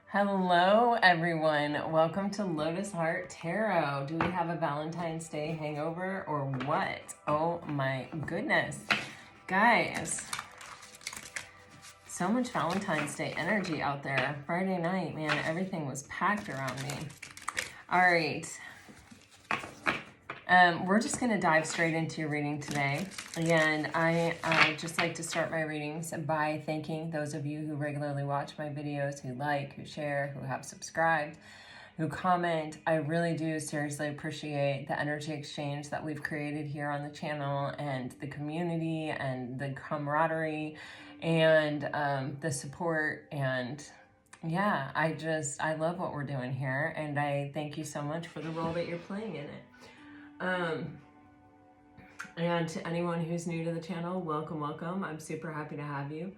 Hello, everyone. Welcome to Lotus Heart Tarot. Do we have a Valentine's Day hangover or what? Oh my goodness. Guys, so much Valentine's Day energy out there. Friday night, man, everything was packed around me. All right. We're just going to dive straight into your reading today. And I just like to start my readings by thanking those of you who regularly watch my videos, who like, who share, who have subscribed, who comment. I really do seriously appreciate the energy exchange that we've created here on the channel and the community and the camaraderie and the support. And yeah, I love what we're doing here. And I thank you so much for the role that you're playing in it. And to anyone who's new to the channel, welcome. I'm super happy to have you.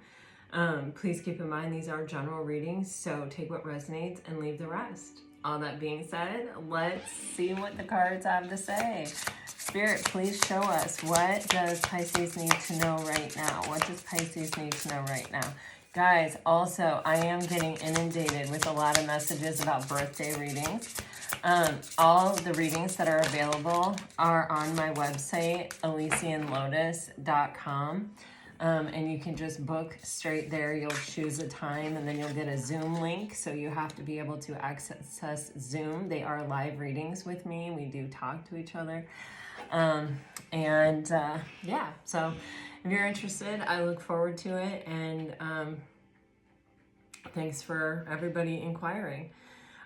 Please keep in mind these are general readings, so take what resonates and leave the rest. All that being said, let's see what the cards have to say. Spirit, please show us, what does Pisces need to know right now? What does Pisces need to know right now? Guys, also, I am getting inundated with a lot of messages about birthday readings. All the readings that are available are on my website, elysianlotus.com. And you can just book straight there. You'll choose a time and then you'll get a Zoom link. So you have to be able to access Zoom. They are live readings with me. We do talk to each other. Yeah, so if you're interested, I look forward to it. And thanks for everybody inquiring.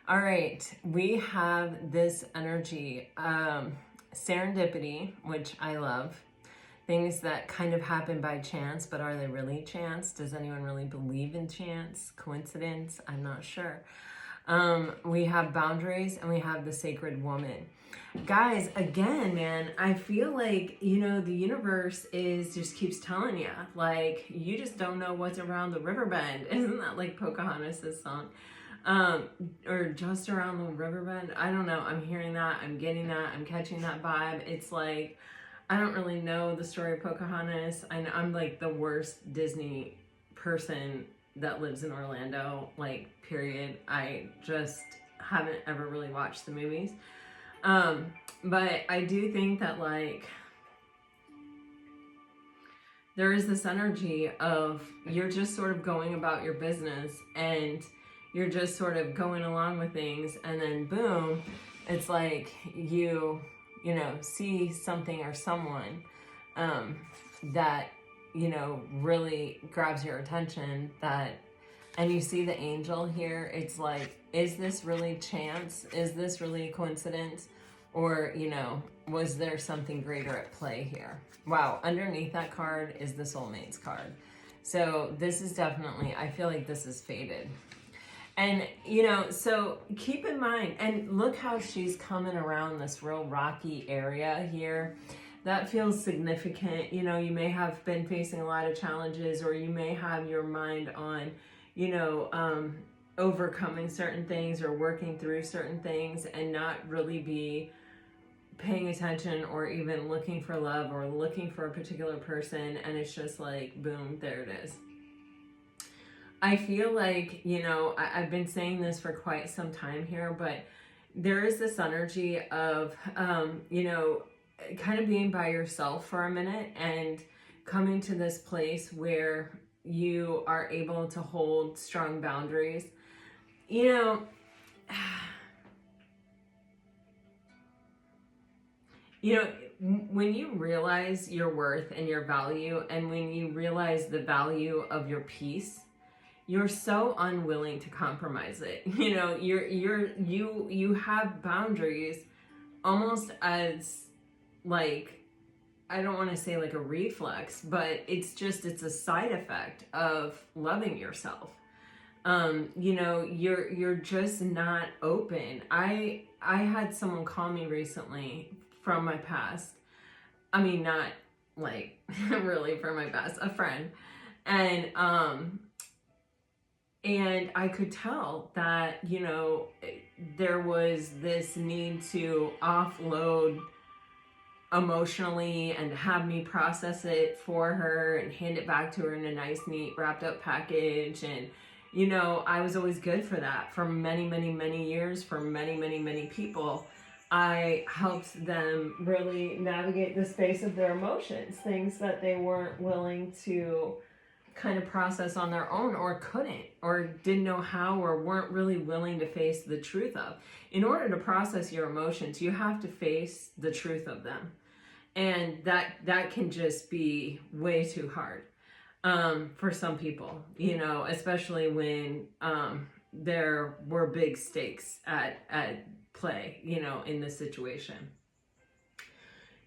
All right, we have this energy, serendipity, which I love. Things that kind of happen by chance, but are they really chance? Does anyone really believe in chance? Coincidence? I'm not sure. We have boundaries and we have the sacred woman. Guys, again, man, I feel like, the universe just keeps telling you, like, you just don't know what's around the river bend. Isn't that like Pocahontas' song? Or just around the river bend. I don't know. I'm hearing that. I'm getting that. I'm catching that vibe. It's like, I don't really know the story of Pocahontas. I'm like the worst Disney person that lives in Orlando, like, period. I just haven't ever really watched the movies. But I do think that, like, there is this energy of you're just sort of going about your business and you're just sort of going along with things, and then boom, it's like you see something or someone that, really grabs your attention, and you see the angel here. It's like, is this really chance? Is this really coincidence? Or, was there something greater at play here? Wow, underneath that card is the soulmates card. So this is definitely, I feel like this is fated. And, so keep in mind, and look how she's coming around this real rocky area here. That feels significant. You may have been facing a lot of challenges, or you may have your mind on, overcoming certain things or working through certain things and not really be paying attention or even looking for love or looking for a particular person. And it's just like, boom, there it is. I feel like, I've been saying this for quite some time here, but there is this energy of, kind of being by yourself for a minute and coming to this place where you are able to hold strong boundaries. When you realize your worth and your value, and when you realize the value of your peace, you're so unwilling to compromise it. You have boundaries almost as, like, I don't want to say like a reflex, but it's a side effect of loving yourself. You're just not open. I had someone call me recently from my past. I mean, not like really from my past, a friend. And I could tell that, there was this need to offload emotionally and have me process it for her and hand it back to her in a nice, neat, wrapped up package. And, you know, I was always good for that for many, many, many years, for many, many, many people. I helped them really navigate the space of their emotions, things that they weren't willing to kind of process on their own, or couldn't, or didn't know how, or weren't really willing to face the truth of. In order to process your emotions, you have to face the truth of them. And that can just be way too hard for some people, you know, especially when there were big stakes at play, you know, in this situation.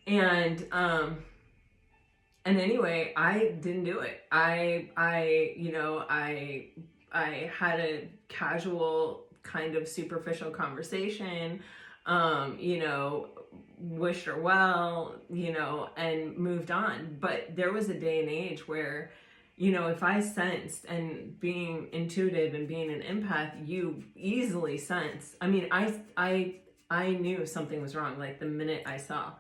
And anyway, I didn't do it. You know, I had a casual kind of superficial conversation, you know, wished her well, you know, and moved on. But there was a day and age where, you know, if I sensed, and being intuitive and being an empath, you easily sense. I mean, I knew something was wrong, like the minute I saw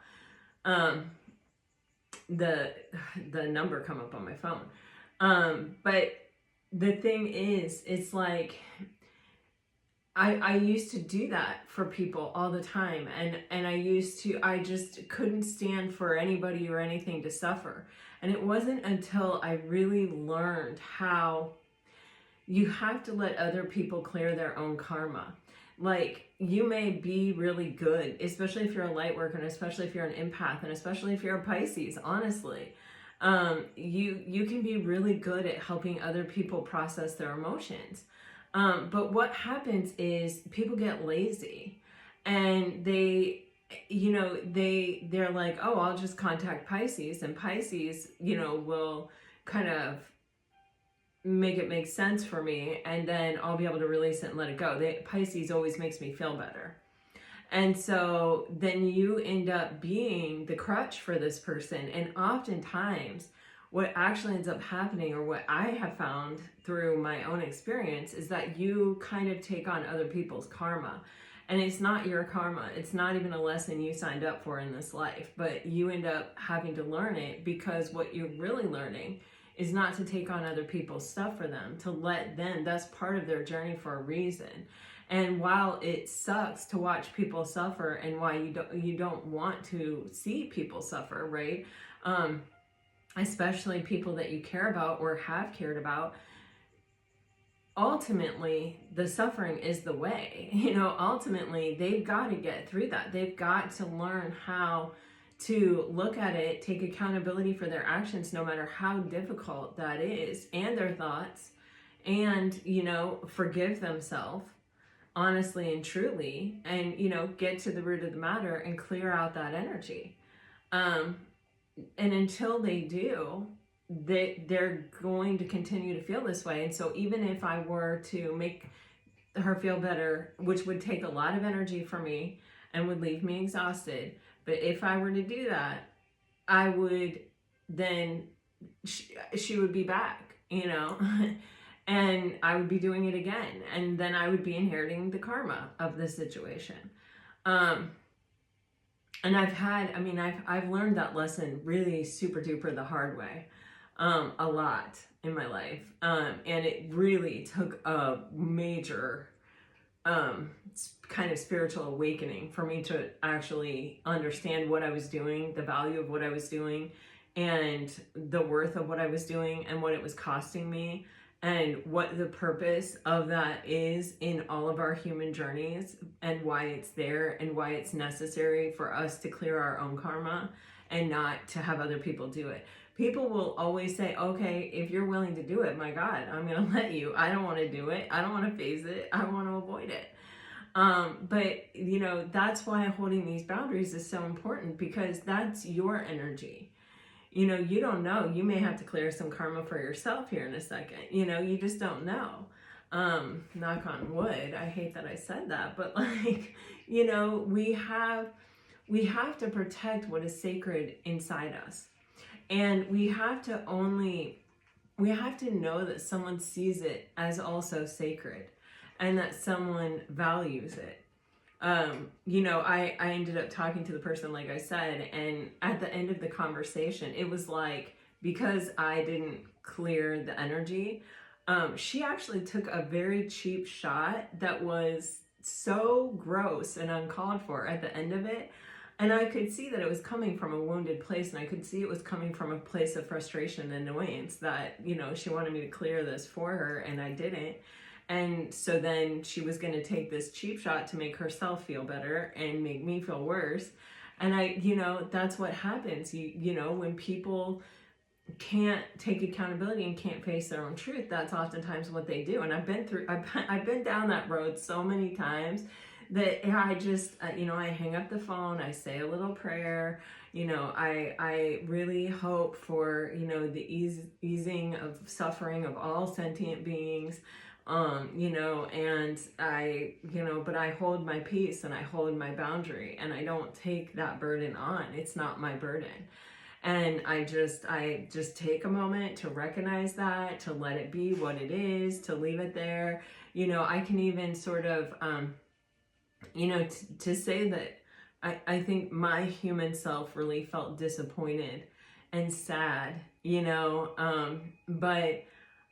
the number come up on my phone. But the thing is, it's like, I used to do that for people all the time, and I just couldn't stand for anybody or anything to suffer. And it wasn't until I really learned how you have to let other people clear their own karma. Like, you may be really good, especially if you're a light worker, and especially if you're an empath, and especially if you're a Pisces, honestly. You can be really good at helping other people process their emotions. But what happens is people get lazy, and they, you know, they're like, oh, I'll just contact Pisces, and Pisces, you know, will kind of make it make sense for me, and then I'll be able to release it and let it go. Pisces always makes me feel better. And so then you end up being the crutch for this person. And oftentimes what actually ends up happening, or what I have found through my own experience, is that you kind of take on other people's karma. And it's not your karma. It's not even a lesson you signed up for in this life, but you end up having to learn it, because what you're really learning is not to take on other people's stuff for them, to let them, that's part of their journey for a reason. And while it sucks to watch people suffer, and why you don't want to see people suffer, right? Especially people that you care about or have cared about, ultimately the suffering is the way. You know, ultimately they've got to get through that. They've got to learn how to look at it, take accountability for their actions, no matter how difficult that is, and their thoughts, and, you know, forgive themselves honestly and truly, and, you know, get to the root of the matter and clear out that energy. And until they do, they're going to continue to feel this way. And so even if I were to make her feel better, which would take a lot of energy for me and would leave me exhausted, but if I were to do that, I would then, she would be back, you know, and I would be doing it again. And then I would be inheriting the karma of the situation. And I've learned that lesson really super duper the hard way, a lot in my life. And it really took a major kind of spiritual awakening for me to actually understand what I was doing, the value of what I was doing, and the worth of what I was doing, and what it was costing me, and what the purpose of that is in all of our human journeys, and why it's there, and why it's necessary for us to clear our own karma and not to have other people do it. People will always say, okay, if you're willing to do it, my God, I'm going to let you. I don't want to do it. I don't want to face it. I want to avoid it. But, you know, that's why holding these boundaries is so important, because that's your energy. You know, you don't know. You may have to clear some karma for yourself here in a second. You know, you just don't know. Knock on wood. I hate that I said that. But, like, you know, we have to protect what is sacred inside us. And we have to know that someone sees it as also sacred, and that someone values it. You know, I ended up talking to the person, like I said, and at the end of the conversation, it was like, because I didn't clear the energy, she actually took a very cheap shot that was so gross and uncalled for at the end of it. And I could see that it was coming from a wounded place, and I could see it was coming from a place of frustration and annoyance that, you know, she wanted me to clear this for her, and I didn't. And so then she was going to take this cheap shot to make herself feel better and make me feel worse. And you know, that's what happens. You know, when people can't take accountability and can't face their own truth, that's oftentimes what they do. And I've been down that road so many times that I just, you know, I hang up the phone, I say a little prayer, you know, I really hope for, you know, the easing of suffering of all sentient beings, you know, and you know, but I hold my peace and I hold my boundary, and I don't take that burden on. It's not my burden. And I just take a moment to recognize that, to let it be what it is, to leave it there. You know, I can even sort of, you know, to say that I think my human self really felt disappointed and sad, you know, but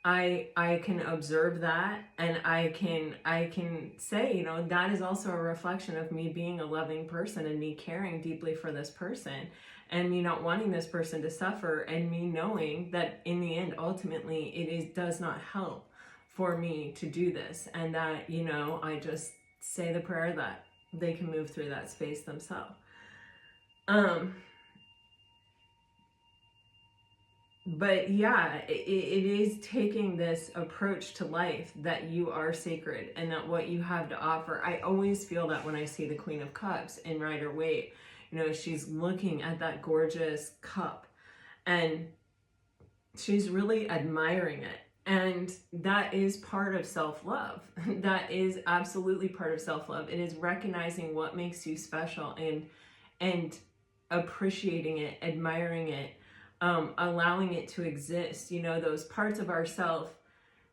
I can observe that, and I can say, you know, that is also a reflection of me being a loving person and me caring deeply for this person, and me not wanting this person to suffer, and me knowing that in the end, ultimately, does not help for me to do this, and that, you know, I just say the prayer that they can move through that space themselves. But yeah, it is taking this approach to life that you are sacred and that what you have to offer. I always feel that when I see the Queen of Cups in Rider-Waite, you know, she's looking at that gorgeous cup and she's really admiring it. And that is part of self-love. That is absolutely part of self-love. It is recognizing what makes you special and appreciating it, admiring it, allowing it to exist. You know, those parts of ourself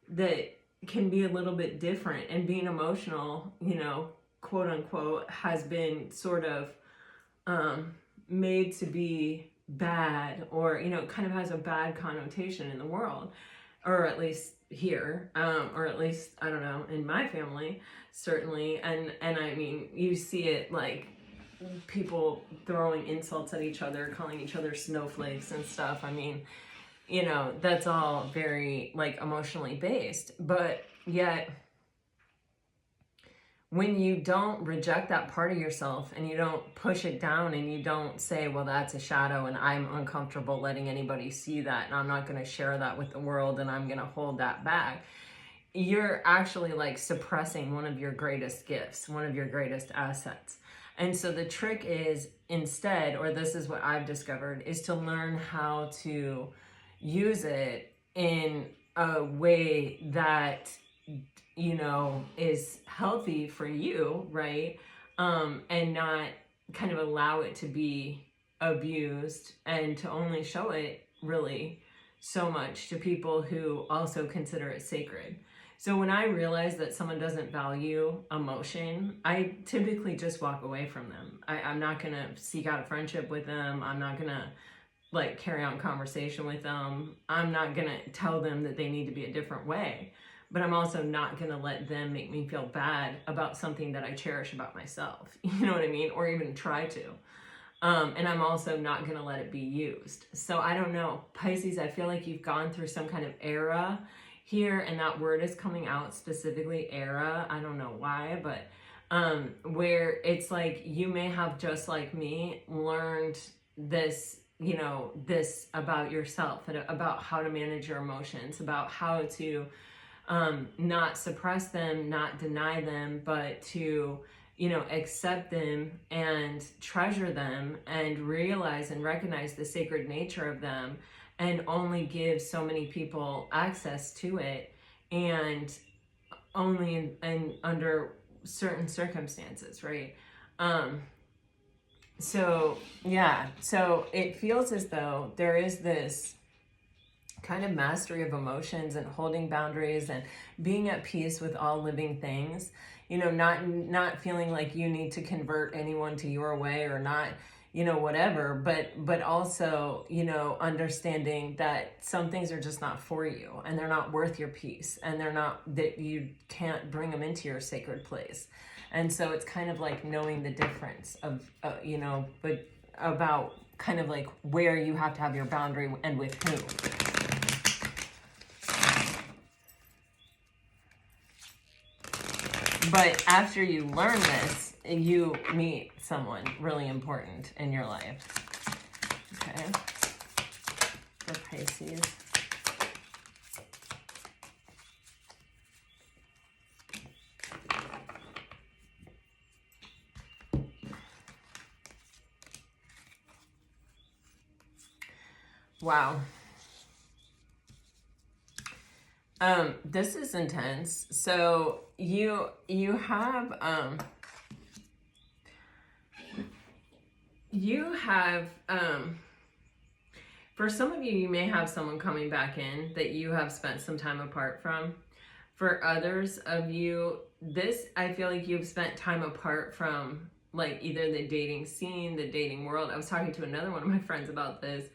that can be a little bit different, and being emotional, you know, quote unquote, has been sort of made to be bad, or, you know, kind of has a bad connotation in the world, or at least here, or at least, I don't know, in my family, certainly. And I mean, you see it like people throwing insults at each other, calling each other snowflakes and stuff. I mean, you know, that's all very like emotionally based, but yet when you don't reject that part of yourself and you don't push it down and you don't say, well, that's a shadow and I'm uncomfortable letting anybody see that and I'm not going to share that with the world and I'm going to hold that back, you're actually like suppressing one of your greatest gifts, one of your greatest assets. And so the trick is instead, or this is what I've discovered, is to learn how to use it in a way that, you know, is healthy for you, right? And not kind of allow it to be abused, and to only show it really so much to people who also consider it sacred. So when I realize that someone doesn't value emotion, I typically just walk away from them. I'm not going to seek out a friendship with them. I'm not going to like carry on conversation with them. I'm not going to tell them that they need to be a different way. But I'm also not going to let them make me feel bad about something that I cherish about myself. You know what I mean? Or even try to. And I'm also not going to let it be used. So I don't know. Pisces, I feel like you've gone through some kind of era here, and that word is coming out specifically, era. I don't know why, but where it's like you may have, just like me, learned this, you know, this about yourself, about how to manage your emotions, about how to not suppress them, not deny them, but to, you know, accept them and treasure them and realize and recognize the sacred nature of them, and only give so many people access to it, and only and under certain circumstances, right? So yeah, so it feels as though there is this kind of mastery of emotions and holding boundaries and being at peace with all living things, you know, not feeling like you need to convert anyone to your way, or not, you know, whatever, but also, you know, understanding that some things are just not for you, and they're not worth your peace, and they're not, that you can't bring them into your sacred place. And so it's kind of like knowing the difference of, you know, but about kind of like where you have to have your boundary and with who. But after you learn this, you meet someone really important in your life. Okay. For Pisces. Wow. This is intense. So you have for some of you, you may have someone coming back in that you have spent some time apart from. For others of you, this, I feel like you've spent time apart from, like, either the dating scene, the dating world. I was talking to another one of my friends about this,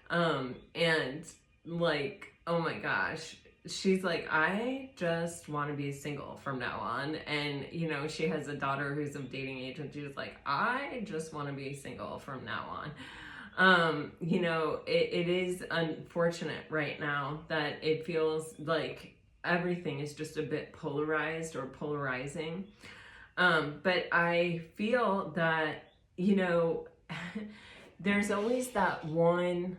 and like, oh my gosh, she's like, I just want to be single from now on. And, you know, she has a daughter who's of dating age, and she's like, I just want to be single from now on. You know, it is unfortunate right now that it feels like everything is just a bit polarized or polarizing. But I feel that, you know, there's always that one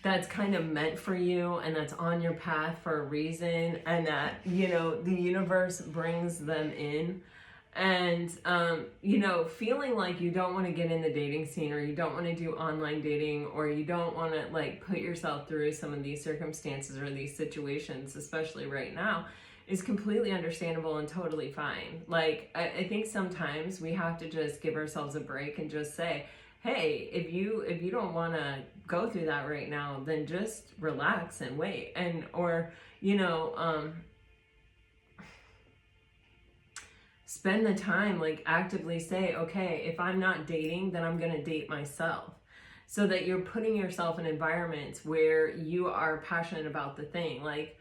that's kind of meant for you, and that's on your path for a reason, and that, you know, the universe brings them in. And, you know, feeling like you don't want to get in the dating scene, or you don't want to do online dating, or you don't want to, like, put yourself through some of these circumstances or these situations, especially right now, is completely understandable and totally fine. Like, I think sometimes we have to just give ourselves a break and just say, hey, if you don't want to go through that right now, then just relax and wait. And, or, you know, spend the time, like, actively say, okay, if I'm not dating, then I'm going to date myself. So that you're putting yourself in environments where you are passionate about the thing. Like,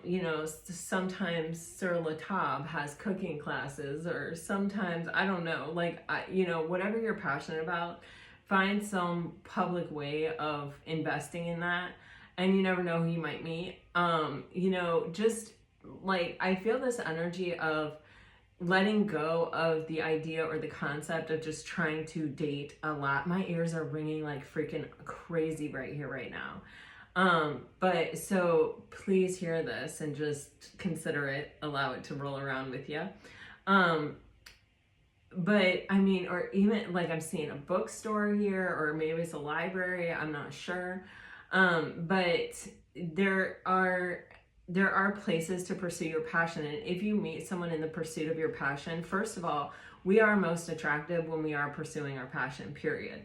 you know, sometimes Sir Latab has cooking classes, or sometimes, I don't know, like, you know, whatever you're passionate about, find some public way of investing in that. And you never know who you might meet. You know, just, like, I feel this energy of letting go of the idea or the concept of just trying to date a lot. My ears are ringing like freaking crazy right here, right now. But so please hear this and just consider it, allow it to roll around with you. But I mean, or even like I'm seeing a bookstore here, or maybe it's a library, I'm not sure. But there are places to pursue your passion. And if you meet someone in the pursuit of your passion, first of all, we are most attractive when we are pursuing our passion, period.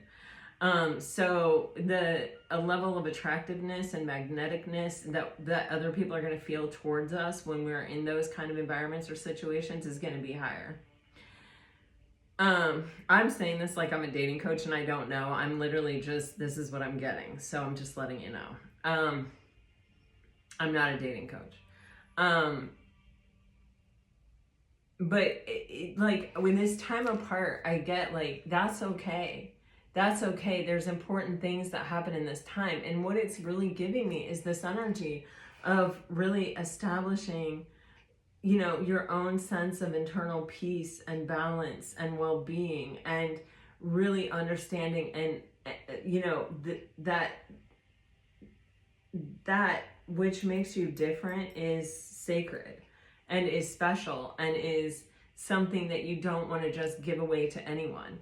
So a level of attractiveness and magneticness that other people are going to feel towards us when we're in those kind of environments or situations is going to be higher. I'm saying this like I'm a dating coach, and I don't know. I'm literally just, this is what I'm getting. So I'm just letting you know. I'm not a dating coach. But like, when this time apart, I get, like, that's okay. That's okay. There's important things that happen in this time. And what it's really giving me is this energy of really establishing, you know, your own sense of internal peace and balance and well-being, and really understanding, and, you know, that which makes you different is sacred and is special and is something that you don't want to just give away to anyone.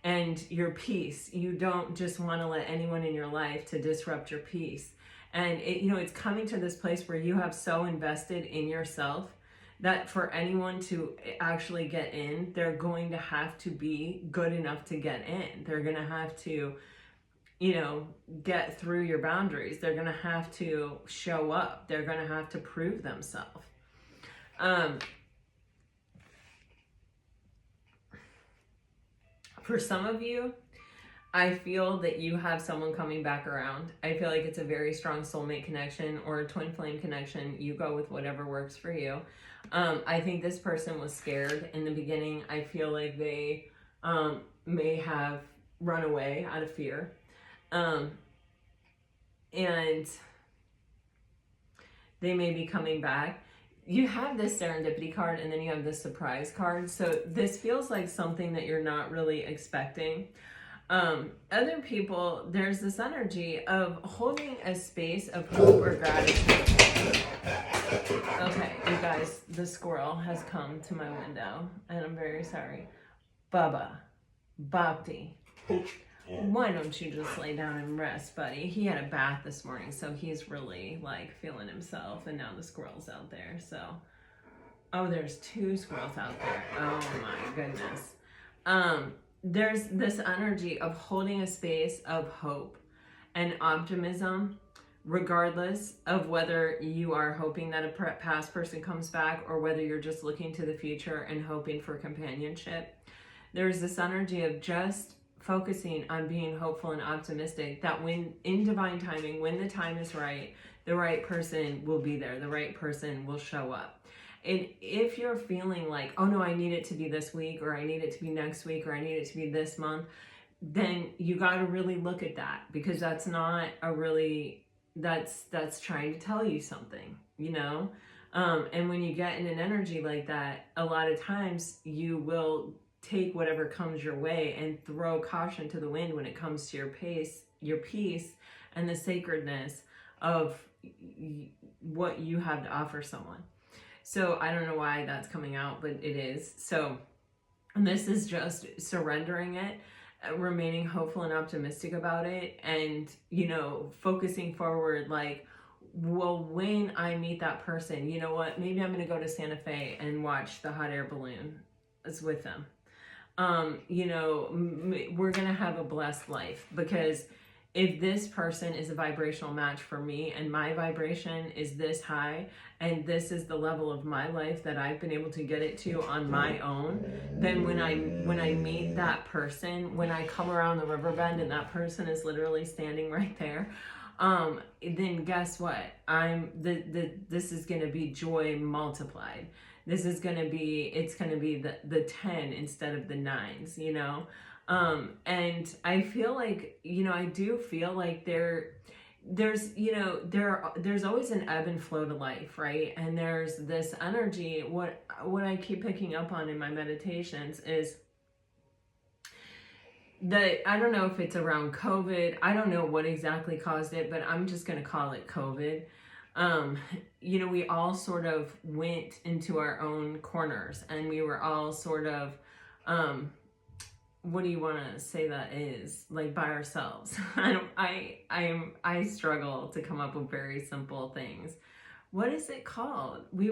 And your peace, you don't just want to let anyone in your life to disrupt your peace. And it, you know, it's coming to this place where you have so invested in yourself that for anyone to actually get in, they're going to have to be good enough to get in. They're going to have to, you know, get through your boundaries. They're going to have to show up. They're going to have to prove themselves. For some of you, I feel that you have someone coming back around. I feel like it's a very strong soulmate connection or a twin flame connection. You go with whatever works for you. I think this person was scared in the beginning. I feel like they may have run away out of fear. And they may be coming back. You have this serendipity card and then you have this surprise card. So this feels like something that you're not really expecting. Other people, there's this energy of holding a space of hope or gratitude. Okay, you guys, the squirrel has come to my window and I'm very sorry. Bubba, Bhakti, why don't you just lay down and rest, buddy? He had a bath this morning, so he's really like feeling himself, and now the squirrel's out there. So, oh, there's 2 squirrels out there. Oh my goodness. There's this energy of holding a space of hope and optimism, regardless of whether you are hoping that a past person comes back or whether you're just looking to the future and hoping for companionship. There's this energy of just focusing on being hopeful and optimistic that when in divine timing, when the time is right, the right person will be there, the right person will show up. And if you're feeling like, oh no, I need it to be this week, or I need it to be next week, or I need it to be this month, then you got to really look at that, because that's not a really, that's trying to tell you something, you know? And when you get in an energy like that, a lot of times you will take whatever comes your way and throw caution to the wind when it comes to your peace, and the sacredness of what you have to offer someone. So I don't know why that's coming out, but it is. So this is just surrendering it, remaining hopeful and optimistic about it, and, you know, focusing forward, like, well, when I meet that person, you know what, maybe I'm going to go to Santa Fe and watch the hot air balloon with them. You know, we're going to have a blessed life, because if this person is a vibrational match for me and my vibration is this high and this is the level of my life that I've been able to get it to on my own, then when I meet that person, when I come around the river bend and that person is literally standing right there, then guess what? This is going to be joy multiplied. This is going to be, it's going to be the 10 instead of the 9s, you know? And I feel like, you know, I do feel like there's, you know, there's always an ebb and flow to life, right? And there's this energy, what I keep picking up on in my meditations is that, I don't know if it's around COVID, I don't know what exactly caused it, but I'm just going to call it COVID. You know, we all sort of went into our own corners, and we were all sort of, what do you want to say that is? Like, by ourselves. I struggle to come up with very simple things. What is it called? We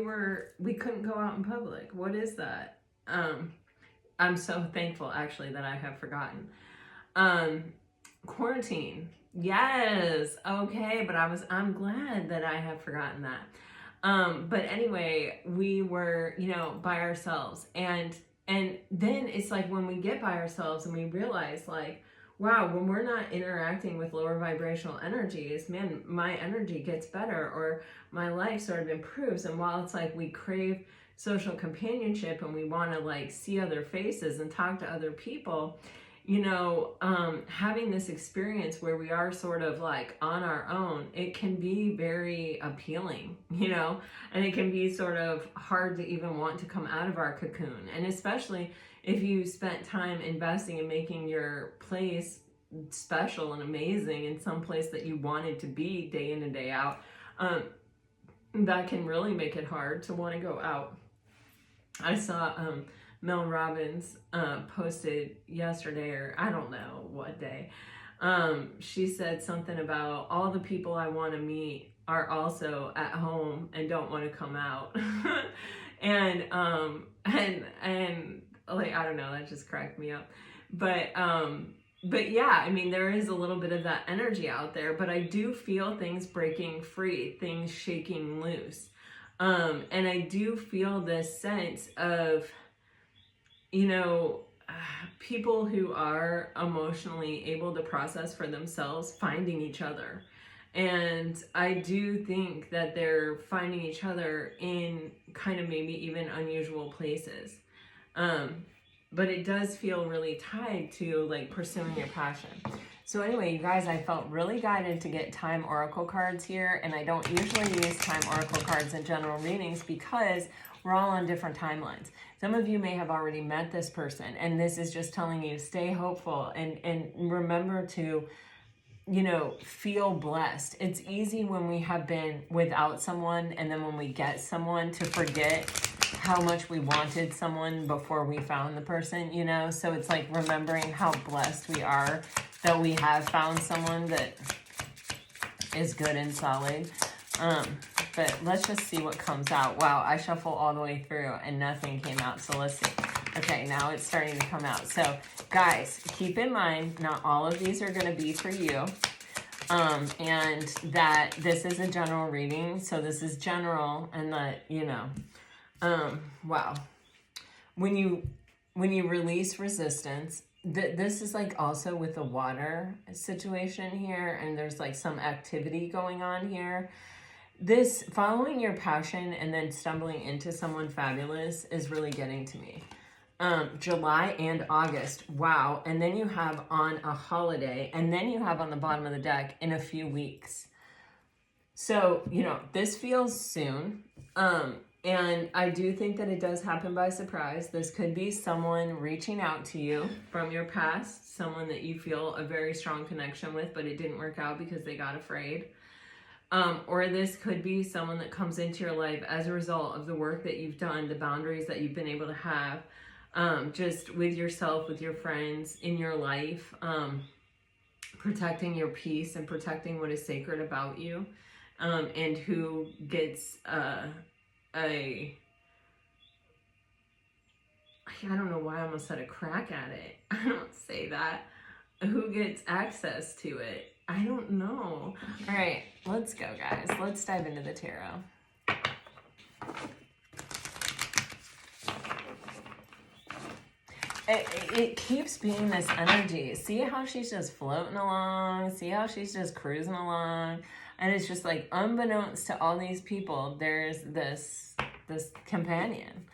couldn't go out in public. What is that? I'm so thankful actually that I have forgotten. Quarantine. Yes. Okay. But I'm glad that I have forgotten that. But anyway, we were, you know, by ourselves, and then it's like when we get by ourselves and we realize, like, wow, when we're not interacting with lower vibrational energies, man, my energy gets better, or my life sort of improves. And while it's like we crave social companionship and we want to like see other faces and talk to other people, you know, having this experience where we are sort of like on our own, it can be very appealing, you know, and it can be sort of hard to even want to come out of our cocoon. And especially if you spent time investing in making your place special and amazing in some place that you wanted to be day in and day out, that can really make it hard to want to go out. I saw Mel Robbins posted yesterday, or I don't know what day. She said something about all the people I want to meet are also at home and don't want to come out. and like, I don't know, that just cracked me up. But yeah, I mean, there is a little bit of that energy out there, but I do feel things breaking free, things shaking loose. And I do feel this sense of, you know, people who are emotionally able to process for themselves finding each other. And I do think that they're finding each other in kind of maybe even unusual places. But it does feel really tied to like pursuing your passion. So anyway, you guys, I felt really guided to get time oracle cards here, and I don't usually use time oracle cards in general readings because we're all on different timelines. Some of you may have already met this person, and this is just telling you stay hopeful and remember to, you know, feel blessed. It's easy when we have been without someone, and then when we get someone, to forget how much we wanted someone before we found the person, you know? So it's like remembering how blessed we are that we have found someone that is good and solid. But let's just see what comes out. Wow, I shuffle all the way through and nothing came out. So let's see. Okay, now it's starting to come out. So guys, keep in mind, not all of these are going to be for you. And that this is a general reading. So this is general, and that, you know, wow. When you release resistance, this is like also with the water situation here, and there's like some activity going on here. This following your passion and then stumbling into someone fabulous is really getting to me. July and August, wow. And then you have on a holiday, and then you have on the bottom of the deck in a few weeks. So, you know, this feels soon. And I do think that it does happen by surprise. This could be someone reaching out to you from your past, someone that you feel a very strong connection with, but it didn't work out because they got afraid. Or this could be someone that comes into your life as a result of the work that you've done, the boundaries that you've been able to have, just with yourself, with your friends, in your life, protecting your peace and protecting what is sacred about you, and who gets I don't know why I almost said a crack at it. I don't say that. Who gets access to it? I don't know. All right, let's go, guys. Let's dive into the tarot. It keeps being this energy. See how she's just floating along? See how she's just cruising along? And it's just like, unbeknownst to all these people, there's this companion.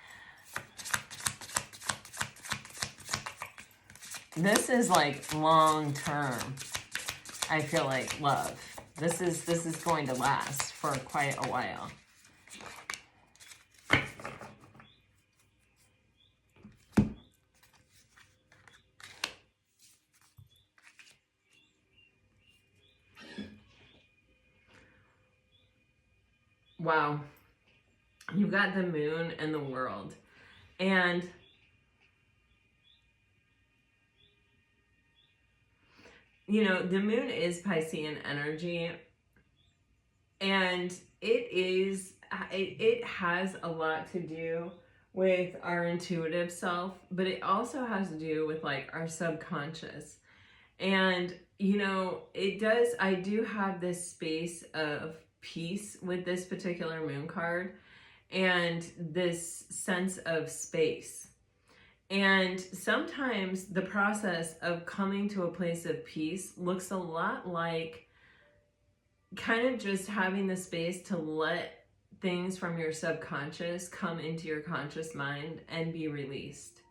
This is like long term. I feel like love. This is going to last for quite a while. Wow. You've got the moon and the world. And you know, the moon is Piscean energy, and it has a lot to do with our intuitive self, but it also has to do with like our subconscious. And you know, I do have this space of peace with this particular moon card, and this sense of space. And sometimes the process of coming to a place of peace looks a lot like kind of just having the space to let things from your subconscious come into your conscious mind and be released.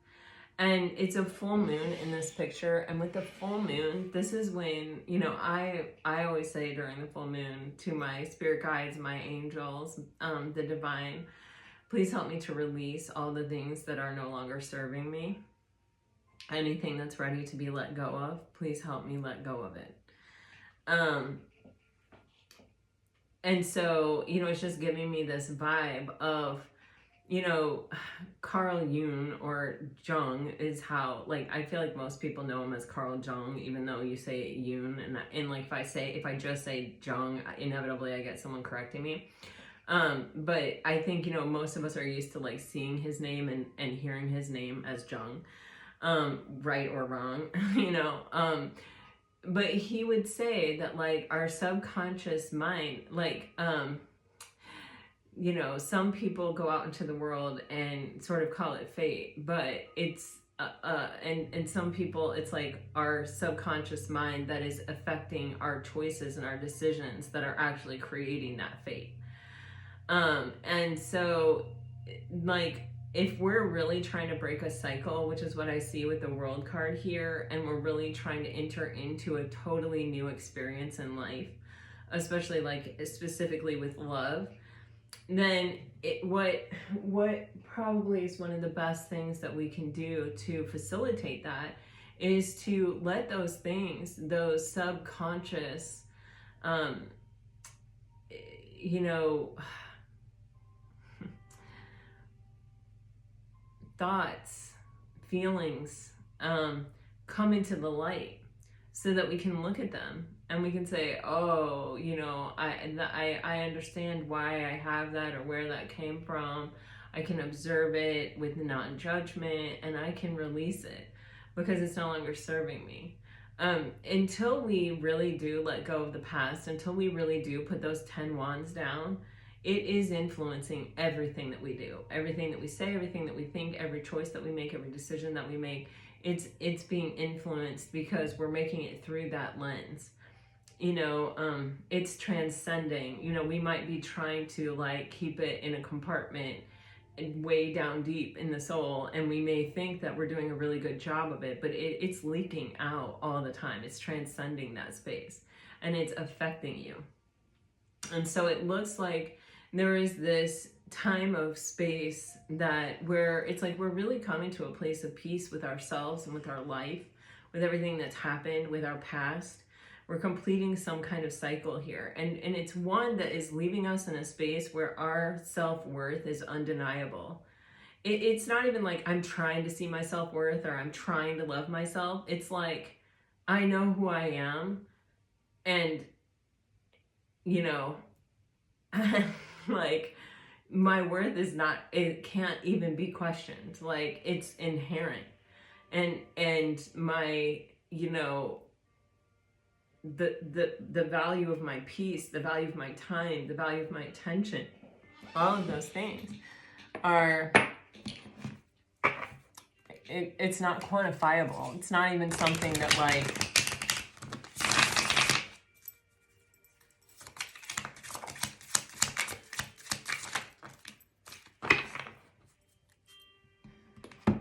And it's a full moon in this picture. And with the full moon, this is when, you know, I always say during the full moon to my spirit guides, my angels, the divine, please help me to release all the things that are no longer serving me. Anything that's ready to be let go of, please help me let go of it. And so, you know, it's just giving me this vibe of, you know, Carl Jung or Jung is how, like, I feel like most people know him as Carl Jung, even though you say Jung. And like, if I just say Jung, inevitably I get someone correcting me. But I think, you know, most of us are used to like seeing his name and hearing his name as Jung, right or wrong, you know, but he would say that like our subconscious mind, like, you know, some people go out into the world and sort of call it fate, but it's and some people, it's like our subconscious mind that is affecting our choices and our decisions that are actually creating that fate. And so, like, if we're really trying to break a cycle, which is what I see with the World card here, and we're really trying to enter into a totally new experience in life, especially like specifically with love, then what probably is one of the best things that we can do to facilitate that is to let those things, those subconscious, you know, thoughts, feelings, come into the light, so that we can look at them and we can say, oh, you know, I understand why I have that or where that came from. I can observe it with non-judgment, and I can release it because it's no longer serving me. Until we really do let go of the past, until we really do put those 10 wands down, it is influencing everything that we do, everything that we say, everything that we think, every choice that we make, every decision that we make. It's being influenced because we're making it through that lens. You know, it's transcending. You know, we might be trying to like keep it in a compartment way down deep in the soul, and we may think that we're doing a really good job of it, but it's leaking out all the time. It's transcending that space, and it's affecting you. And so it looks like there is this time of space that where it's like we're really coming to a place of peace with ourselves and with our life, with everything that's happened, with our past. We're completing some kind of cycle here. And it's one that is leaving us in a space where our self-worth is undeniable. It's not even like I'm trying to see my self-worth or I'm trying to love myself. It's like I know who I am, and you know, like my worth is not, it can't even be questioned. Like it's inherent. And my, you know, the value of my peace, the value of my time, the value of my attention, all of those things are, it's not quantifiable. It's not even something that like,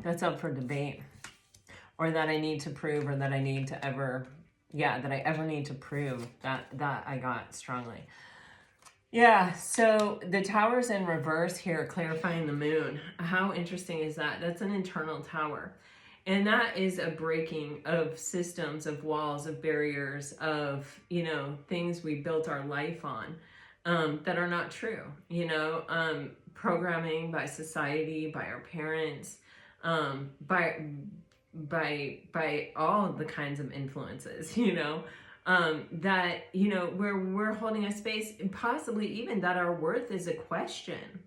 that's up for debate, or that I need to prove, or that I need to ever, that I ever need to prove that I got strongly. Yeah, so the tower's in reverse here, clarifying the moon. How interesting is that? That's an internal tower. And that is a breaking of systems, of walls, of barriers, of, you know, things we built our life on that are not true. You know, programming by society, by our parents, by all the kinds of influences, you know, that, you know, where we're holding a space, and possibly even that our worth is a question.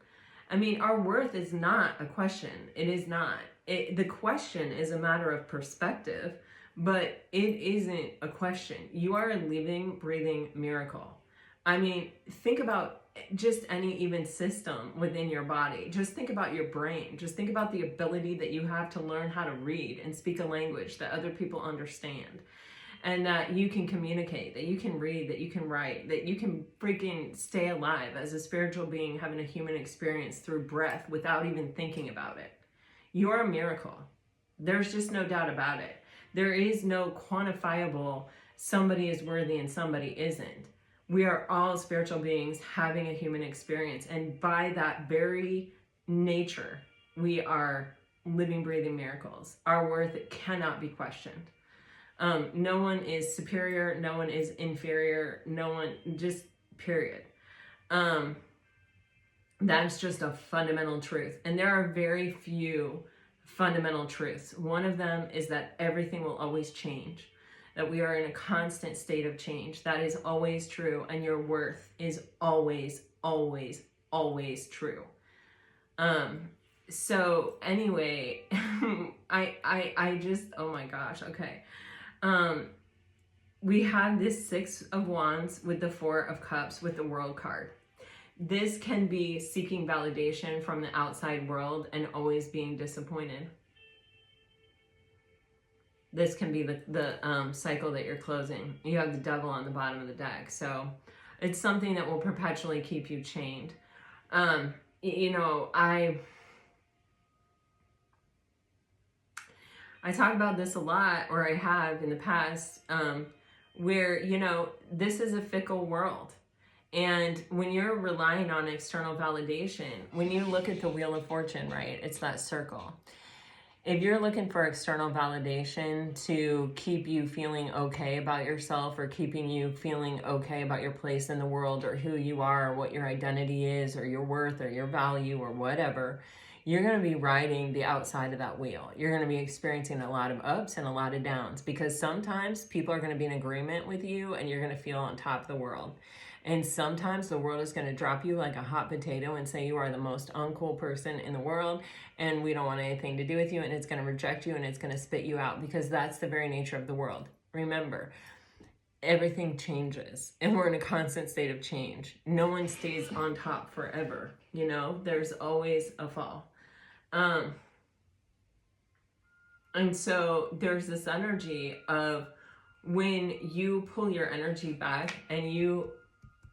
I mean, our worth is not a question. It is not. The question is a matter of perspective, but it isn't a question. You are a living, breathing miracle. I mean, think about just any even system within your body. Just think about your brain. Just think about the ability that you have to learn how to read and speak a language that other people understand, and that you can communicate, that you can read, that you can write, that you can freaking stay alive as a spiritual being having a human experience through breath without even thinking about it. You're a miracle. There's just no doubt about it. There is no quantifiable somebody is worthy and somebody isn't. We are all spiritual beings having a human experience. And by that very nature, we are living, breathing miracles. Our worth cannot be questioned. No one is superior. No one is inferior. No one, just period. That's just a fundamental truth. And there are very few fundamental truths. One of them is that everything will always change. That we are in a constant state of change. That is always true, and your worth is always, always, always true. So anyway, I just, oh my gosh, okay. We have this 6 of Wands with the 4 of Cups with the World card. This can be seeking validation from the outside world and always being disappointed. this can be the cycle that you're closing. You have the devil on the bottom of the deck. So it's something that will perpetually keep you chained. You know, I talk about this a lot, or I have in the past, where, you know, this is a fickle world. And when you're relying on external validation, when you look at the Wheel of Fortune, right, it's that circle. If you're looking for external validation to keep you feeling okay about yourself, or keeping you feeling okay about your place in the world, or who you are, or what your identity is, or your worth, or your value, or whatever, you're going to be riding the outside of that wheel. You're going to be experiencing a lot of ups and a lot of downs, because sometimes people are going to be in agreement with you and you're going to feel on top of the world. And sometimes the world is going to drop you like a hot potato and say you are the most uncool person in the world and we don't want anything to do with you, and it's going to reject you and it's going to spit you out, because that's the very nature of the world. Remember, everything changes and we're in a constant state of change. No one stays on top forever. You know, there's always a fall. And so there's this energy of when you pull your energy back and you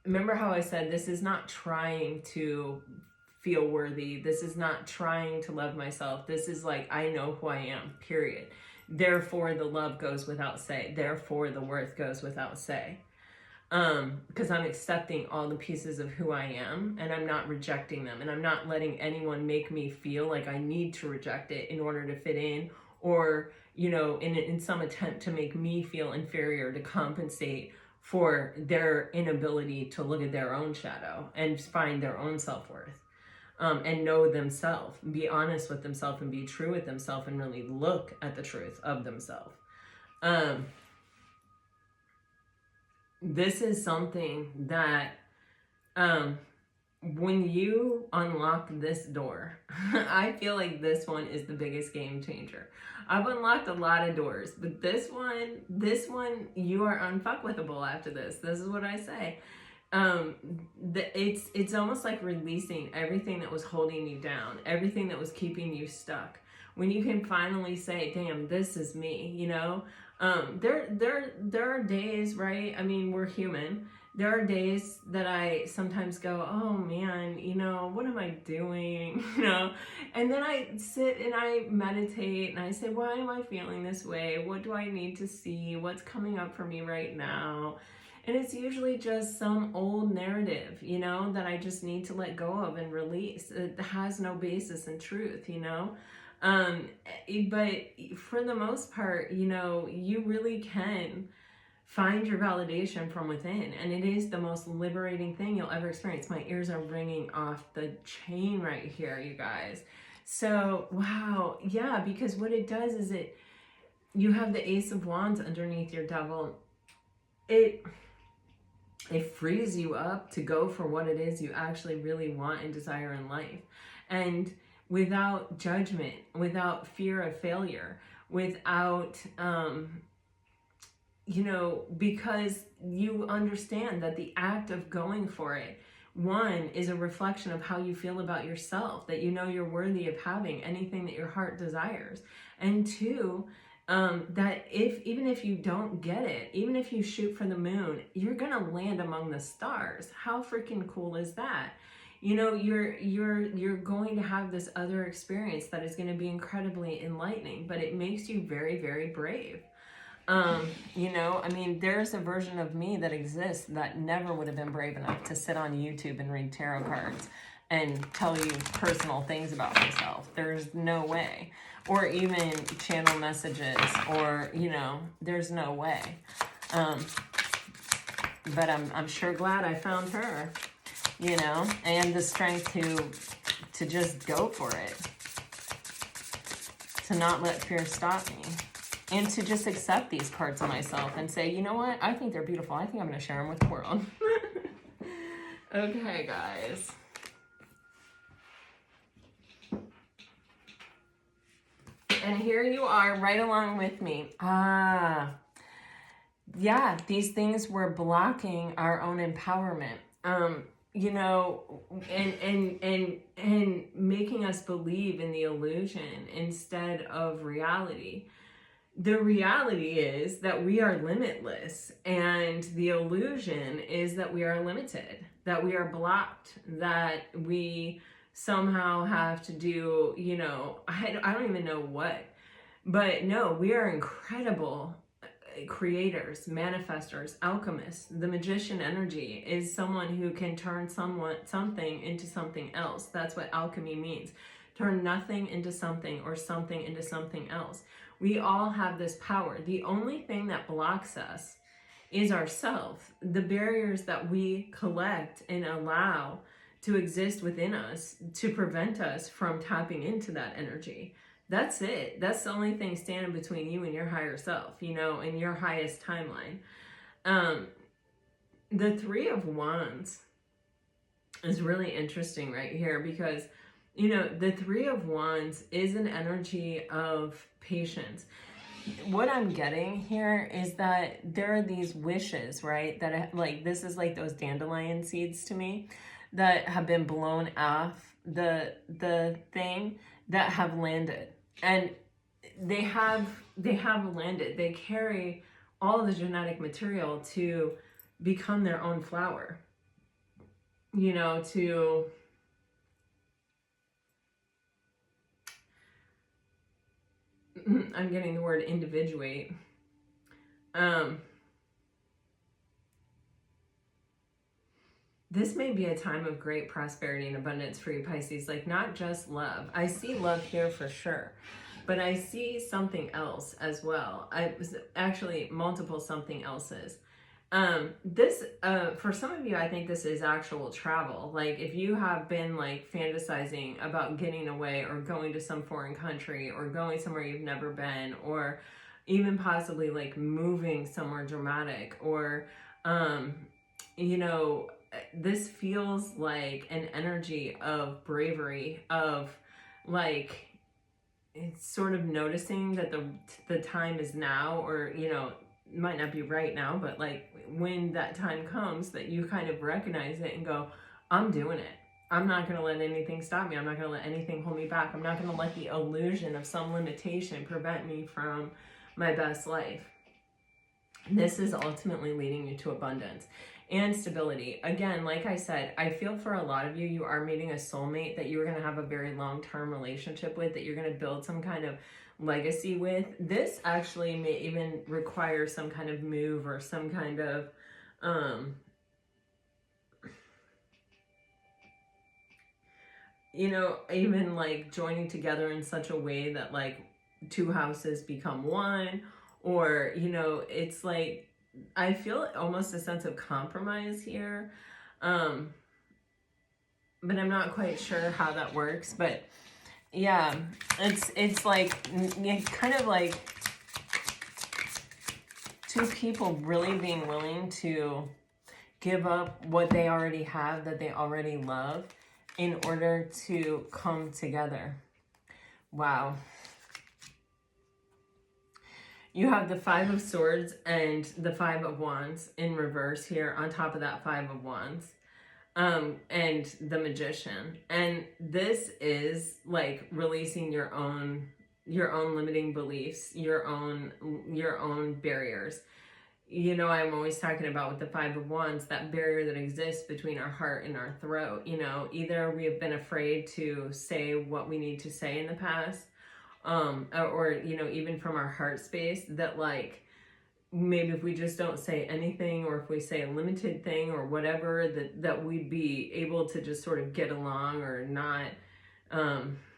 remember how I said, this is not trying to feel worthy. This is not trying to love myself. This is like, I know who I am, period. Therefore, the love goes without say. Therefore, the worth goes without say. Because I'm accepting all the pieces of who I am, and I'm not rejecting them, and I'm not letting anyone make me feel like I need to reject it in order to fit in, or, you know, in some attempt to make me feel inferior to compensate for their inability to look at their own shadow and find their own self-worth, and know themselves, be honest with themselves and be true with themselves, and really look at the truth of themselves. This is something that when you unlock this door, I feel like this one is the biggest game changer. I've unlocked a lot of doors, but this one, you are unfuckwithable after this. This is what I say. It's almost like releasing everything that was holding you down, everything that was keeping you stuck. When you can finally say, damn, this is me, you know? There are days, right? I mean, we're human. There are days that I sometimes go, oh man, you know, what am I doing? You know, and then I sit and I meditate and I say, why am I feeling this way? What do I need to see? What's coming up for me right now? And it's usually just some old narrative, you know, that I just need to let go of and release. It has no basis in truth, you know. But for the most part, you know, you really can find your validation from within, and it is the most liberating thing you'll ever experience. My ears are ringing off the chain right here, you guys. So, wow, yeah, because what it does is you have the Ace of Wands underneath your devil. It frees you up to go for what it is you actually really want and desire in life. And without judgment, without fear of failure, without, you know, because you understand that the act of going for it, one, is a reflection of how you feel about yourself, that you know you're worthy of having anything that your heart desires. And two, that even if you don't get it, even if you shoot for the moon, you're gonna land among the stars. How freaking cool is that? You know, you're going to have this other experience that is going to be incredibly enlightening, but it makes you very, very brave. You know, I mean, there's a version of me that exists that never would have been brave enough to sit on YouTube and read tarot cards and tell you personal things about myself. There's no way. Or even channel messages, or, you know, there's no way. But I'm sure glad I found her, you know, and the strength to just go for it, to not let fear stop me. And to just accept these parts of myself and say, you know what? I think they're beautiful. I think I'm going to share them with the world. Okay, guys. And here you are right along with me. Yeah, these things were blocking our own empowerment. You know, and making us believe in the illusion instead of reality. the reality is that we are limitless, and the illusion is that we are limited, that we are blocked, that we somehow have to do, I don't even know what. But no, we are incredible creators, manifestors, alchemists. The magician energy is someone who can turn something into something else. That's what alchemy means. Turn nothing into something, or something into something else. We all have this power. The only thing that blocks us is ourself. The barriers that we collect and allow to exist within us to prevent us from tapping into that energy. That's it. That's the only thing standing between you and your higher self, in your highest timeline. The Three of Wands is really interesting right here because, the Three of Wands is an energy of patience. What I'm getting here is that there are these wishes, right? That this is like those dandelion seeds to me that have been blown off the thing that have landed. And they have landed. They carry all the genetic material to become their own flower. I'm getting the word individuate. This may be a time of great prosperity and abundance for you, Pisces. Not just love. I see love here for sure, but I see something else as well. I was actually multiple something else's. This, for some of you, I think this is actual travel. If you have been fantasizing about getting away or going to some foreign country or going somewhere you've never been, or even possibly moving somewhere dramatic, or, this feels like an energy of bravery, of it's sort of noticing that the time is now, or, might not be right now, but when that time comes, that you kind of recognize it and go, I'm doing it. I'm not going to let anything stop me. I'm not going to let anything hold me back. I'm not going to let the illusion of some limitation prevent me from my best life. This is ultimately leading you to abundance and stability. Again, like I said, I feel for a lot of you, you are meeting a soulmate that you're going to have a very long-term relationship with, that you're going to build some kind of legacy with. This actually may even require some kind of move or some kind of even joining together in such a way that two houses become one, or it's I feel almost a sense of compromise here, but I'm not quite sure how that works. But yeah, it's kind of two people really being willing to give up what they already have, that they already love, in order to come together. Wow. You have the Five of Swords and the Five of Wands in reverse here on top of that Five of Wands, and the Magician. And this is releasing your own limiting beliefs, your own barriers. I'm always talking about with the Five of Wands, that barrier that exists between our heart and our throat. Either we have been afraid to say what we need to say in the past, or even from our heart space, that maybe if we just don't say anything, or if we say a limited thing or whatever, that we'd be able to just sort of get along, or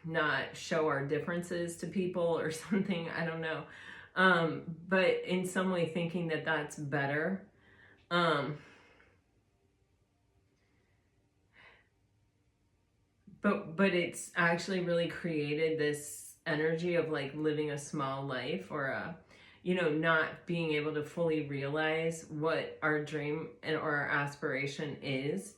not show our differences to people or something. I don't know. But in some way thinking that that's better. But it's actually really created this energy of living a small life, or not being able to fully realize what our dream or our aspiration is.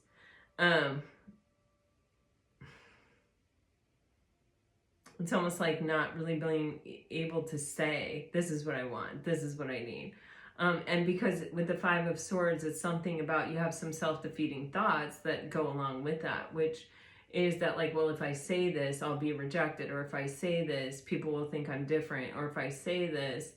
It's almost not really being able to say, this is what I want, this is what I need. And because with the Five of Swords, it's something about, you have some self-defeating thoughts that go along with that, which is that well, if I say this, I'll be rejected, or if I say this, people will think I'm different, or if I say this,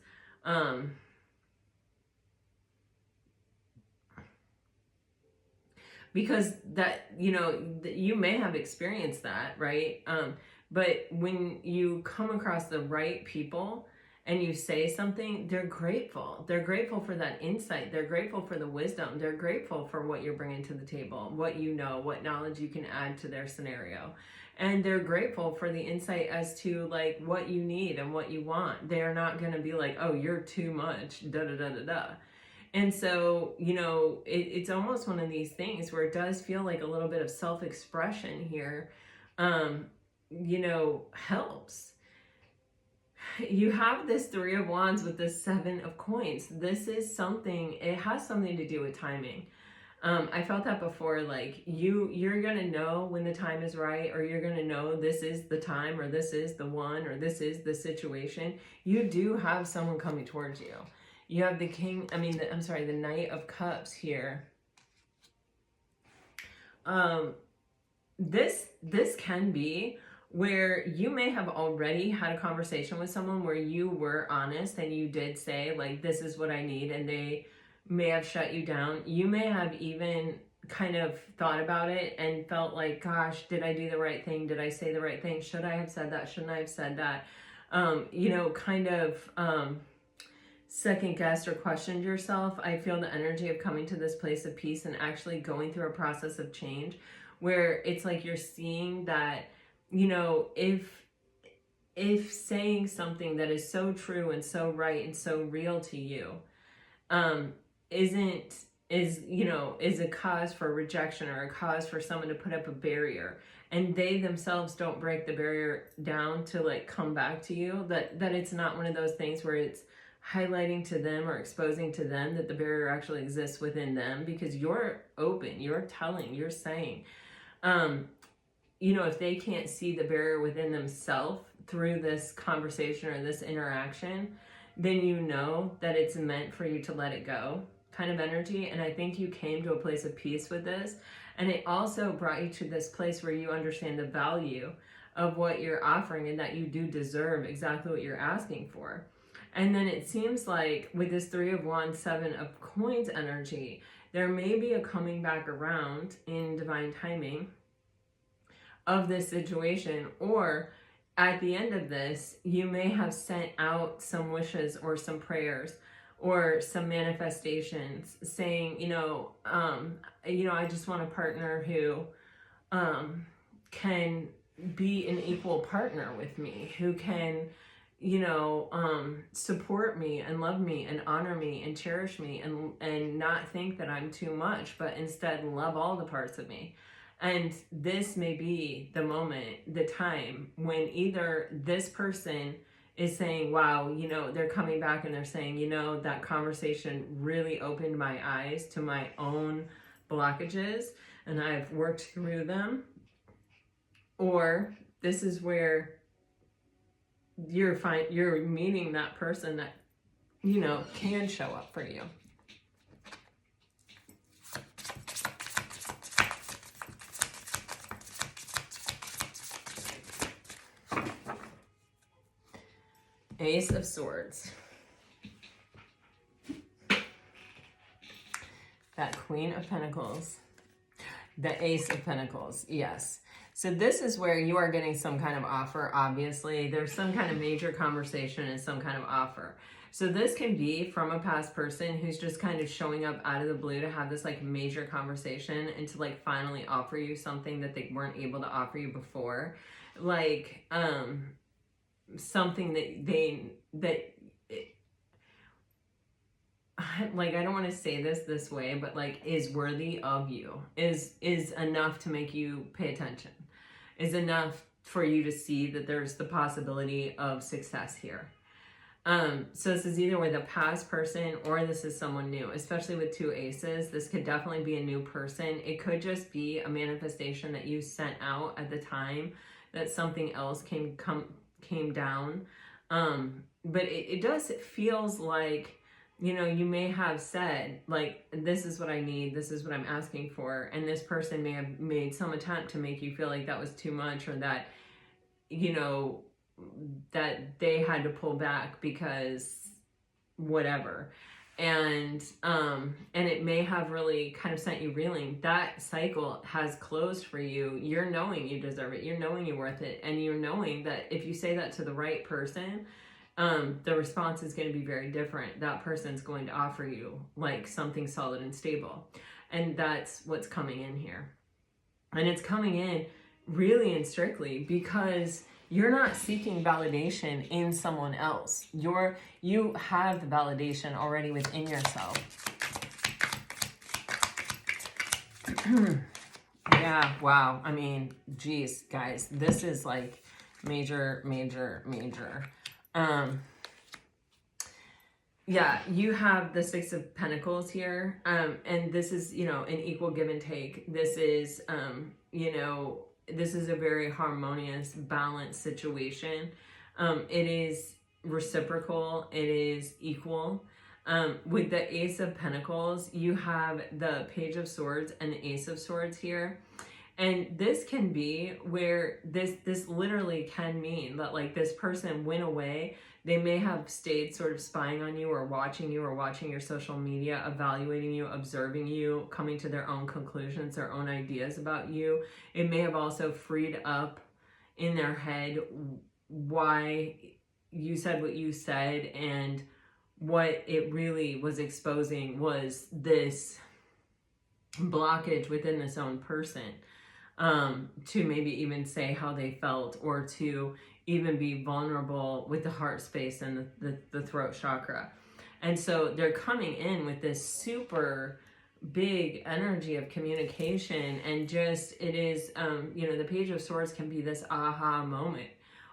Because that, you may have experienced that, right? But when you come across the right people and you say something, they're grateful. They're grateful for that insight. They're grateful for the wisdom. They're grateful for what you're bringing to the table, what you know, what knowledge you can add to their scenario. And they're grateful for the insight as to like what you need and what you want. They're not going to be like, oh, you're too much, da da da da da. And so, it's almost one of these things where it does feel like a little bit of self-expression here, helps. You have this Three of Wands with this Seven of Coins. This is something, it has something to do with timing. I felt that before, like you're going to know when the time is right, or you're going to know this is the time, or this is the one, or this is the situation. You do have someone coming towards you. You have the the Knight of Cups here. This can be where you may have already had a conversation with someone where you were honest and you did say, like, this is what I need, and they may have shut you down. You may have even kind of thought about it and felt like, gosh, did I do the right thing? Did I say the right thing? Should I have said that? Shouldn't I have said that? Second guessed or questioned yourself. I feel the energy of coming to this place of peace and actually going through a process of change where it's like you're seeing that, if saying something that is so true and so right and so real to you is a cause for rejection or a cause for someone to put up a barrier, and they themselves don't break the barrier down to like come back to you, that it's not one of those things where it's highlighting to them or exposing to them that the barrier actually exists within them, because you're open, you're telling, you're saying, if they can't see the barrier within themselves through this conversation or this interaction, then you know that it's meant for you to let it go, kind of energy. And I think you came to a place of peace with this. And it also brought you to this place where you understand the value of what you're offering and that you do deserve exactly what you're asking for. And then it seems like with this Three of Wands, Seven of Coins energy, there may be a coming back around in divine timing of this situation, or at the end of this, you may have sent out some wishes or some prayers or some manifestations saying, I just want a partner who can be an equal partner with me, who can, support me and love me and honor me and cherish me and not think that I'm too much, but instead love all the parts of me. And this may be the moment, the time when either this person is saying, wow, they're coming back and they're saying, that conversation really opened my eyes to my own blockages and I've worked through them. Or this is where you're meeting that person that, can show up for you. Ace of Swords. That Queen of Pentacles. The Ace of Pentacles, yes. So this is where you are getting some kind of offer, obviously. There's some kind of major conversation and some kind of offer. So this can be from a past person who's just kind of showing up out of the blue to have this like major conversation and to like finally offer you something that they weren't able to offer you before. Like, something like, I don't want to say this way, but like is worthy of you, is enough to make you pay attention, is enough for you to see that there's the possibility of success here. So this is either with a past person or this is someone new, especially with two aces. This could definitely be a new person. It could just be a manifestation that you sent out at the time that something else came down. But it feels like, you may have said, like, this is what I need, this is what I'm asking for, and this person may have made some attempt to make you feel like that was too much, or that, that they had to pull back because whatever. And it may have really kind of sent you reeling. That cycle has closed for you. You're knowing you deserve it. You're knowing you're worth it. And you're knowing that if you say that to the right person, the response is going to be very different. That person's going to offer you like something solid and stable. And that's what's coming in here. And it's coming in really and strictly because you're not seeking validation in someone else. You have the validation already within yourself. Yeah, wow. I mean, geez, guys, this is like major. Yeah, you have the Six of Pentacles here. And this is, an equal give and take. This is, this is a very harmonious, balanced situation. It is reciprocal. It is equal. With the Ace of Pentacles, you have the Page of Swords and the Ace of Swords here. And this can be where this literally can mean that like this person went away. They may have stayed sort of spying on you or watching your social media, evaluating you, observing you, coming to their own conclusions, their own ideas about you. It may have also freed up in their head why you said what you said, and what it really was exposing was this blockage within this own person, to maybe even say how they felt, or to even be vulnerable with the heart space and the throat chakra. And so they're coming in with this super big energy of communication, and just, it is, the Page of Swords can be this aha moment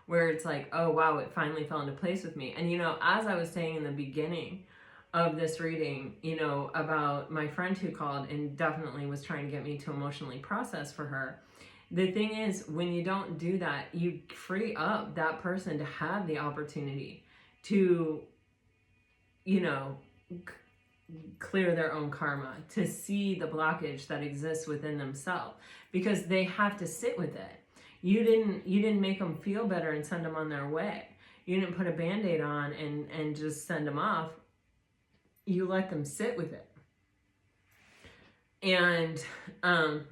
where it's like, oh wow, it finally fell into place with me. And as I was saying in the beginning of this reading, about my friend who called and definitely was trying to get me to emotionally process for her. The thing is, when you don't do that, you free up that person to have the opportunity to, clear their own karma, to see the blockage that exists within themselves, because they have to sit with it. You didn't make them feel better and send them on their way. You didn't put a Band-Aid on and just send them off. You let them sit with it. And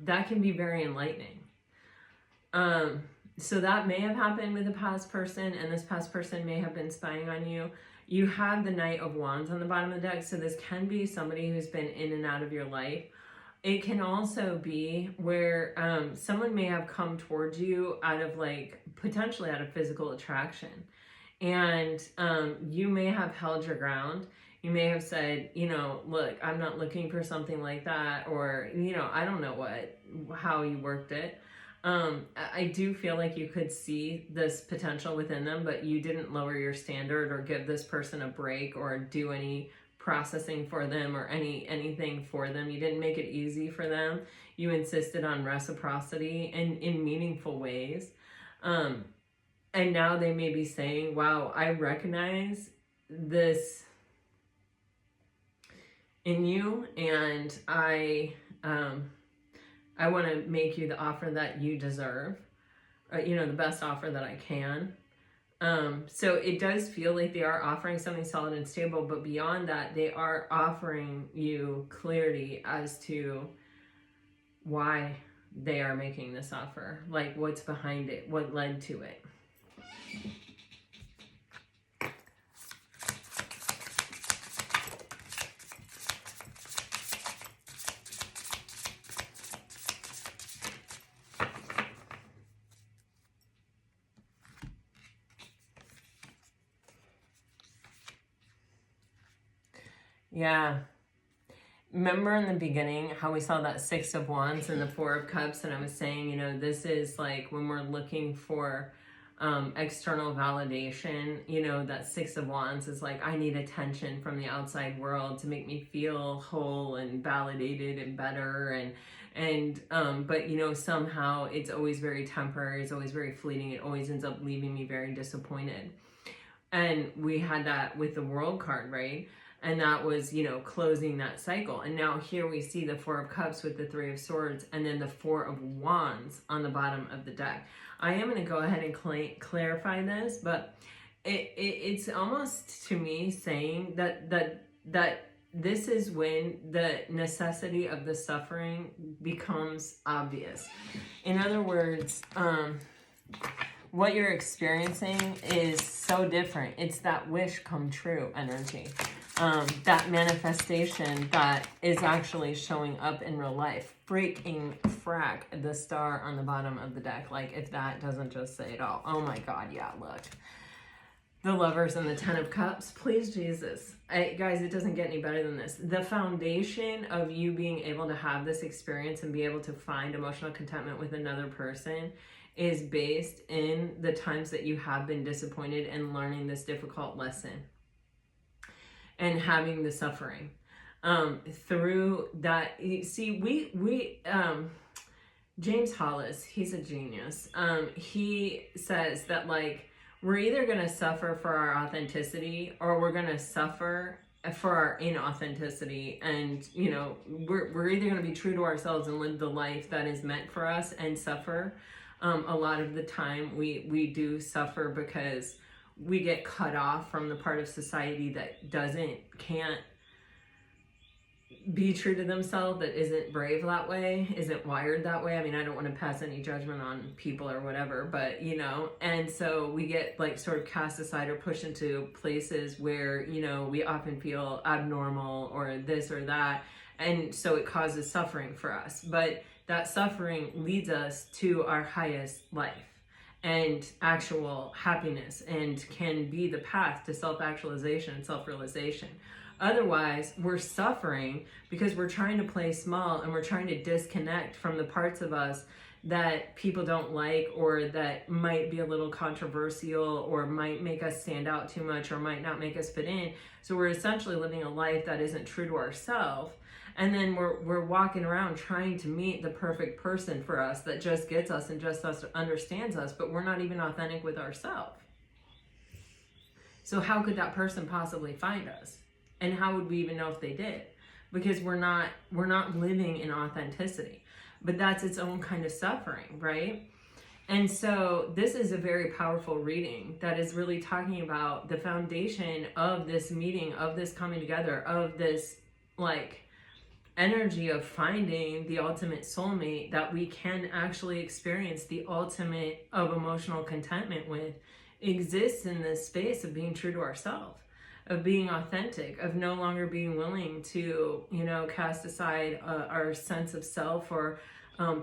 that can be very enlightening. So that may have happened with a past person, and this past person may have been spying on you. You have the Knight of Wands on the bottom of the deck, so this can be somebody who's been in and out of your life. It can also be where someone may have come towards you out of potentially out of physical attraction. And you may have held your ground. You may have said, look, I'm not looking for something like that. Or, I don't know how you worked it. I do feel like you could see this potential within them, but you didn't lower your standard or give this person a break or do any processing for them or anything for them. You didn't make it easy for them. You insisted on reciprocity and in meaningful ways. And now they may be saying, wow, I recognize this in you, and I want to make you the offer that you deserve, the best offer that I can. So it does feel like they are offering something solid and stable, but beyond that, they are offering you clarity as to why they are making this offer, like what's behind it, what led to it. Yeah. Remember in the beginning how we saw that Six of Wands and the Four of Cups, and I was saying, this is like when we're looking for external validation, that Six of Wands is like, I need attention from the outside world to make me feel whole and validated and better, but somehow it's always very temporary, it's always very fleeting, it always ends up leaving me very disappointed. And we had that with the World card, right? And that was, closing that cycle. And now here we see the Four of Cups with the Three of Swords, and then the Four of Wands on the bottom of the deck. I am going to go ahead and clarify this, but it's almost to me saying that this is when the necessity of the suffering becomes obvious. In other words, what you're experiencing is so different. It's that wish come true energy. That manifestation that is actually showing up in real life. Freaking frack, the star on the bottom of the deck. Like, if that doesn't just say it all. Oh my God, yeah, look. The Lovers and the Ten of Cups. Please, Jesus. Guys, it doesn't get any better than this. The foundation of you being able to have this experience and be able to find emotional contentment with another person is based in the times that you have been disappointed and learning this difficult lesson and having the suffering. Through that, see, James Hollis, he's a genius. He says that, like, we're either going to suffer for our authenticity or we're going to suffer for our inauthenticity. And, you know, we're either going to be true to ourselves and live the life that is meant for us and suffer. A lot of the time we do suffer because we get cut off from the part of society that can't be true to themselves, that isn't brave that way, isn't wired that way. I mean, I don't want to pass any judgment on people or whatever, but, you know, and so we get, like, sort of cast aside or pushed into places where, you know, we often feel abnormal or this or that. And so it causes suffering for us. But that suffering leads us to our highest life and actual happiness, and can be the path to self-actualization and self-realization. Otherwise, we're suffering because we're trying to play small and we're trying to disconnect from the parts of us that people don't like, or that might be a little controversial, or might make us stand out too much, or might not make us fit in. So we're essentially living a life that isn't true to ourselves. And then we're walking around trying to meet the perfect person for us that just gets us and just understands us, but we're not even authentic with ourselves. So how could that person possibly find us? And how would we even know if they did? Because we're not living in authenticity. But that's its own kind of suffering, right? And so this is a very powerful reading that is really talking about the foundation of this meeting, of this coming together, of this, like, energy of finding the ultimate soulmate that we can actually experience the ultimate of emotional contentment with, exists in this space of being true to ourselves, of being authentic, of no longer being willing to, you know, cast aside our sense of self or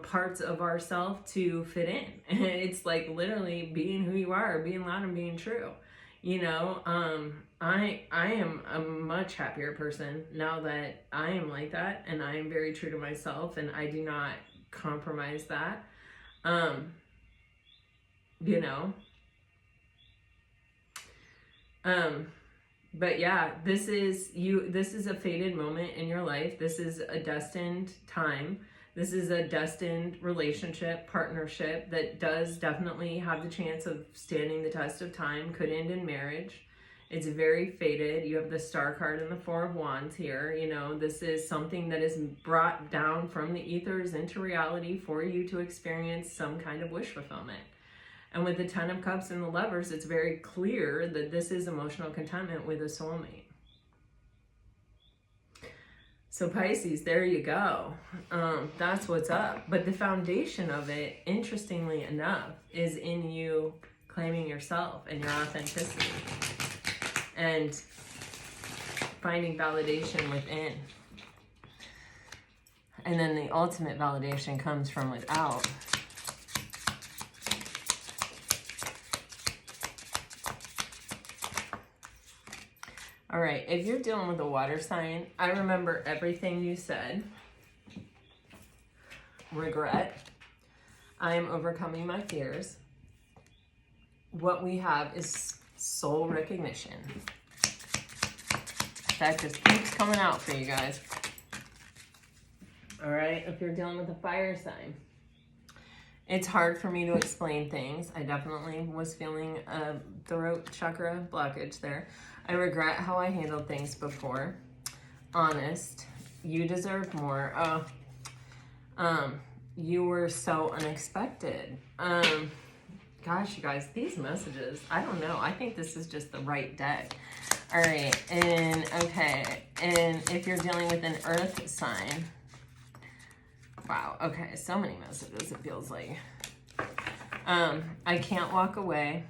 parts of ourself to fit in. And it's like literally being who you are, being loud and being true. You know, I am a much happier person now that I am like that, and I am very true to myself, and I do not compromise that. You know, but yeah, this is a fated moment in your life. This is a destined time. This is a destined relationship, partnership that does definitely have the chance of standing the test of time, could end in marriage. It's very fated. You have the Star card and the Four of Wands here. You know, this is something that is brought down from the ethers into reality for you to experience some kind of wish fulfillment. And with the Ten of Cups and the Lovers, it's very clear that this is emotional contentment with a soulmate. So Pisces, there you go. That's what's up. But the foundation of it, interestingly enough, is in you claiming yourself and your authenticity and finding validation within. And then the ultimate validation comes from without. All right, if you're dealing with a water sign, I remember everything you said. Regret. I am overcoming my fears. What we have is soul recognition. That just keeps coming out for you guys. All right, if you're dealing with a fire sign, it's hard for me to explain things. I definitely was feeling a throat chakra blockage there. I regret how I handled things before. Honest. You deserve more. You were so unexpected. Gosh, you guys, these messages, I don't know. I think this is just the right deck. All right, and okay, and if you're dealing with an earth sign, wow, okay, so many messages, it feels like. I can't walk away.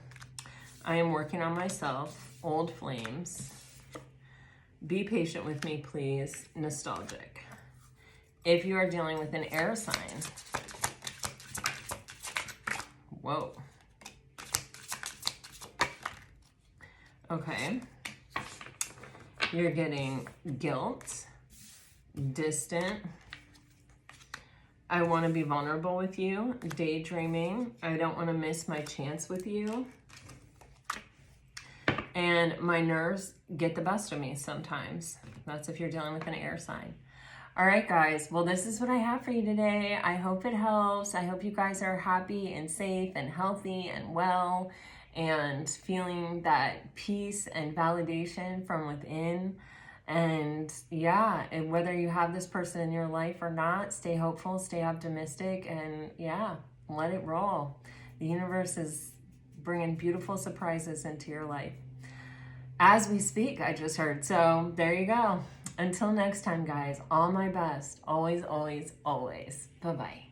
I am working on myself. Old flames. Be patient with me, please. Nostalgic. If you are dealing with an air sign, whoa. Okay. You're getting guilt, distant. I want to be vulnerable with you. Daydreaming. I don't want to miss my chance with you. And my nerves get the best of me sometimes. That's if you're dealing with an air sign. All right, guys. Well, this is what I have for you today. I hope it helps. I hope you guys are happy and safe and healthy and well and feeling that peace and validation from within. And yeah, and whether you have this person in your life or not, stay hopeful, stay optimistic, and yeah, let it roll. The universe is bringing beautiful surprises into your life. As we speak, I just heard. So there you go. Until next time, guys, all my best. Always, always, always. Bye-bye.